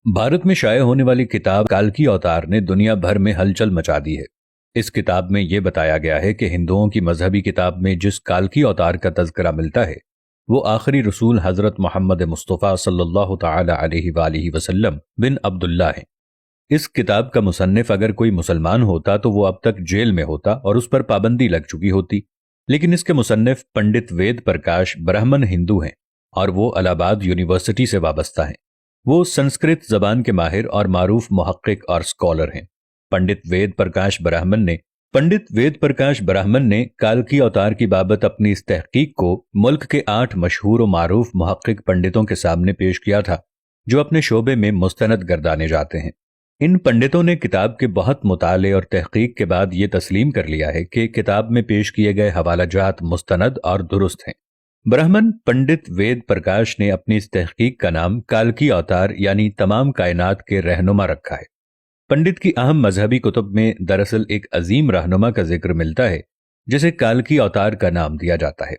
भारत में शाये होने वाली किताब काल्की अवतार ने दुनिया भर में हलचल मचा दी है। इस किताब में यह बताया गया है कि हिंदुओं की मजहबी किताब में जिस काल्की अवतार का तज़किरा मिलता है वो आखिरी रसूल हजरत मोहम्मद मुस्तफ़ा सल्लल्लाहु ताला अलैहि वसल्लम बिन अब्दुल्ला हैं। इस किताब का मुसन्निफ अगर कोई मुसलमान होता तो वो अब तक जेल में होता और उस पर पाबंदी लग चुकी होती, लेकिन इसके मुसन्निफ पंडित वेद प्रकाश ब्राह्मण हिंदू हैं और वो इलाहाबाद यूनिवर्सिटी से वाबस्ता हैं। वो संस्कृत जबान के माहिर और मारूफ मुहक्किक और स्कॉलर हैं। पंडित वेद प्रकाश ब्राह्मण ने काल्की अवतार की बाबत अपनी इस तहकीक को मुल्क के 8 मशहूर और मारूफ मुहक्किक पंडितों के सामने पेश किया था जो अपने शोबे में मुस्तनद गर्दाने जाते हैं। इन पंडितों ने किताब के बहुत मुताले और तहकीक के बाद ये तस्लीम कर लिया है कि किताब में पेश किए गए हवालाजात मुस्तनद और दुरुस्त हैं। ब्राह्मण पंडित वेद प्रकाश ने अपनी इस तहकीक का नाम काल्की अवतार यानी तमाम कायनात के रहनुमा रखा है। पंडित की अहम मजहबी कुतुब में दरअसल एक अजीम रहनुमा का जिक्र मिलता है जिसे काल्की अवतार का नाम दिया जाता है।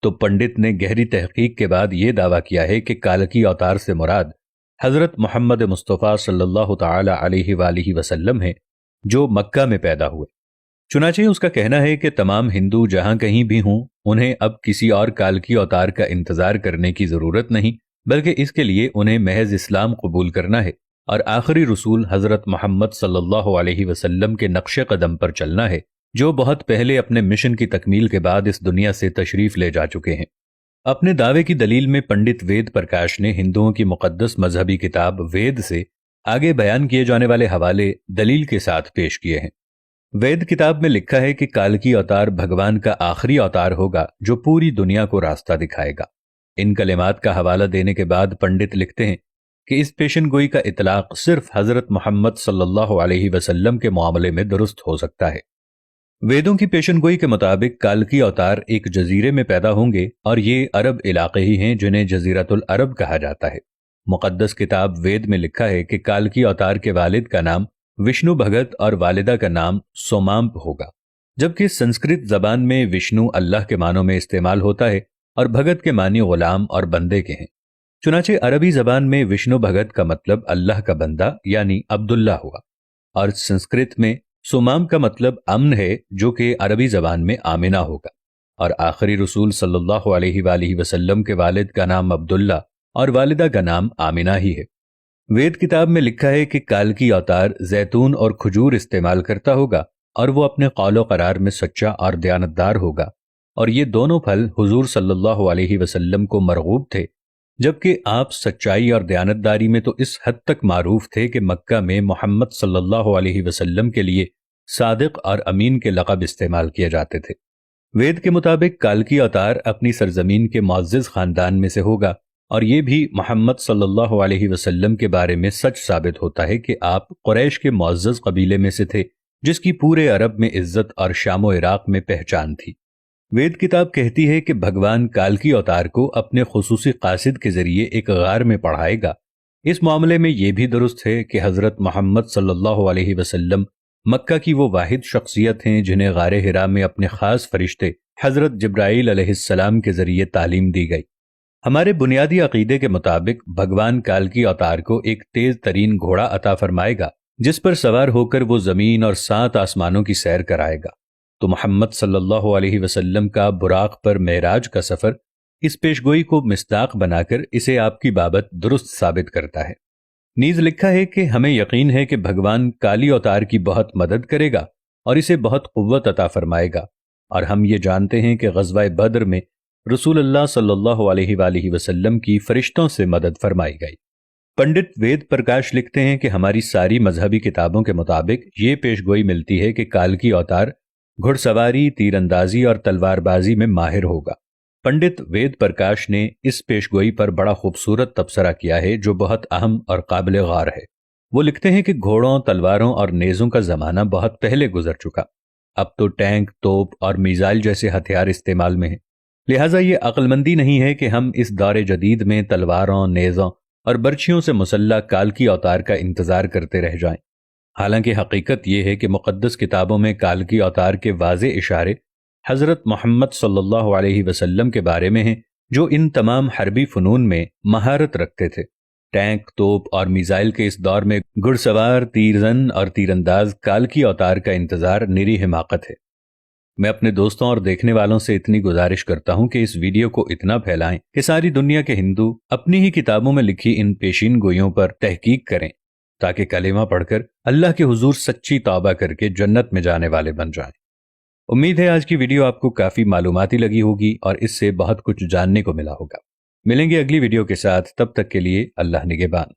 तो पंडित ने गहरी तहकीक के बाद यह दावा किया है कि काल्की अवतार से मुराद हजरत मोहम्मद मुस्तफ़ा सल्लल्लाहु ताला अलैहि वसल्लम है जो मक्का में पैदा हुए। चुनाचे उसका कहना है कि तमाम हिंदू जहां कहीं भी हों उन्हें अब किसी और काल्की अवतार का इंतजार करने की जरूरत नहीं, बल्कि इसके लिए उन्हें महज इस्लाम कबूल करना है और आखिरी रसूल हजरत मोहम्मद सल्लल्लाहु अलैहि वसल्लम के नक्शे कदम पर चलना है जो बहुत पहले अपने मिशन की तकमील के बाद इस दुनिया से तशरीफ ले जा चुके हैं। अपने दावे की दलील में पंडित वेद प्रकाश ने हिंदुओं की मुकद्दस मजहबी किताब वेद से आगे बयान किए जाने वाले हवाले दलील के साथ पेश किए हैं। वेद किताब में लिखा है कि काल्की अवतार भगवान का आखिरी अवतार होगा जो पूरी दुनिया को रास्ता दिखाएगा। इन कलिमात का हवाला देने के बाद पंडित लिखते हैं कि इस पेशन गोई का इतलाक सिर्फ हजरत मोहम्मद सल्लल्लाहु अलैहि वसल्लम के मामले में दुरुस्त हो सकता है। वेदों की पेशन गोई के मुताबिक काल्की अवतार एक जजीरे में पैदा होंगे और ये अरब इलाके ही हैं जिन्हें जजीरतुल अरब कहा जाता है। मुकद्दस किताब वेद में लिखा है कि काल्की अवतार के वालिद का नाम विष्णु भगत और वालिदा का नाम सोमाम्प होगा, जबकि संस्कृत जबान में विष्णु अल्लाह के मानों में इस्तेमाल होता है और भगत के मानी गुलाम और बंदे के हैं। चुनाचे अरबी जबान में विष्णु भगत का मतलब अल्लाह का बंदा यानी अब्दुल्ला हुआ और संस्कृत में सोमाम का मतलब अमन है जो कि अरबी जबान में आमिना होगा और आखिरी रसूल सल्लल्लाहु अलैहि वसल्लम के वालिद का नाम अब्दुल्ला और वालिदा का नाम आमिना ही है। वेद किताब में लिखा है कि काल्की अवतार जैतून और खजूर इस्तेमाल करता होगा और वो अपने कौलो करार में सच्चा और दयानतदार होगा और ये दोनों फल हुजूर सल्लल्लाहु अलैहि वसल्लम को मरगूब थे, जबकि आप सच्चाई और दयानतदारी में तो इस हद तक मारूफ थे कि मक्का में मोहम्मद सल्लल्लाहु अलैहि वसल्लम के लिए सादिक और अमीन के लक़ब इस्तेमाल किए जाते थे। वेद के मुताबिक काल्की अवतार अपनी सरजमीन के मुअज़्ज़ज़ खानदान में से होगा और ये भी मोहम्मद सल्लल्लाहु अलैहि वसल्लम के बारे में सच साबित होता है कि आप कुरैश के मुअज़्ज़ज़ कबीले में से थे जिसकी पूरे अरब में इज्जत और शाम व इराक में पहचान थी। वेद किताब कहती है कि भगवान काल्की अवतार को अपने खुसूसी कासिद के जरिए एक गार में पढ़ाएगा। इस मामले में यह भी दुरुस्त है कि हजरत मोहम्मद सल्लल्लाहु अलैहि वसल्लम मक्का की वो वाहिद शख्सियत हैं जिन्हें गारे हिरा में अपने खास फरिश्ते हजरत जिब्राईल अलैहिस्सलाम के जरिए तालीम दी गई। हमारे बुनियादी अकीदे के मुताबिक भगवान काल्की अवतार को एक तेज तरीन घोड़ा अता फरमाएगा जिस पर सवार होकर वो जमीन और 7 आसमानों की सैर कराएगा। तो मोहम्मद सल्लल्लाहु अलैहि वसल्लम का बुराक पर मेराज का सफर इस पेशगोई को मिस्दाक बनाकर इसे आपकी बाबत दुरुस्त साबित करता है। नीज लिखा है कि हमें यकीन है कि भगवान काली अवतार की बहुत मदद करेगा और इसे बहुत कुव्वत अता फरमाएगा और हम ये जानते हैं कि ग़ज़वा बद्र में रसूलुल्लाह सल्लल्लाहु अलैहि वसल्लम की फरिश्तों से मदद फरमाई गई। पंडित वेद प्रकाश लिखते हैं कि हमारी सारी मजहबी किताबों के मुताबिक ये पेशगोई मिलती है कि काल्की अवतार घुड़सवारी, तीरंदाजी और तलवारबाजी में माहिर होगा। पंडित वेद प्रकाश ने इस पेशगोई पर बड़ा खूबसूरत तबसरा किया है जो बहुत अहम और काबिल गौर है। वो लिखते हैं कि घोड़ों, तलवारों और नेज़ों का ज़माना बहुत पहले गुजर चुका। अब तो टैंक, तोप और मिसाइल जैसे हथियार इस्तेमाल में हैं। लिहाजा ये अक्लमंदी नहीं है कि हम इस दौर जदीद में तलवारों, नेज़ों और बर्छियों से मुसल्ला काल्की अवतार का इंतज़ार करते रह जाएं। हालांकि हकीकत यह है कि मुक़द्दस किताबों में काल्की अवतार के वाज़े इशारे हज़रत मोहम्मद सल्लल्लाहु अलैहि वसल्लम के बारे में हैं जो इन तमाम हरबी फ़नून में महारत रखते थे। टैंक, तोप और मिसाइल के इस दौर में घुड़सवार, तीरजन और तीरंदाज काल्की अवतार का इंतजार निरी हिमाकत है। मैं अपने दोस्तों और देखने वालों से इतनी गुजारिश करता हूं कि इस वीडियो को इतना फैलाएं कि सारी दुनिया के हिंदू अपनी ही किताबों में लिखी इन पेशीन गोइयों पर तहकीक करें, ताकि कलेमा पढ़कर अल्लाह के हुजूर सच्ची तौबा करके जन्नत में जाने वाले बन जाएं। उम्मीद है आज की वीडियो आपको काफी मालूमाती लगी होगी और इससे बहुत कुछ जानने को मिला होगा। मिलेंगे अगली वीडियो के साथ, तब तक के लिए अल्लाह निगहबान।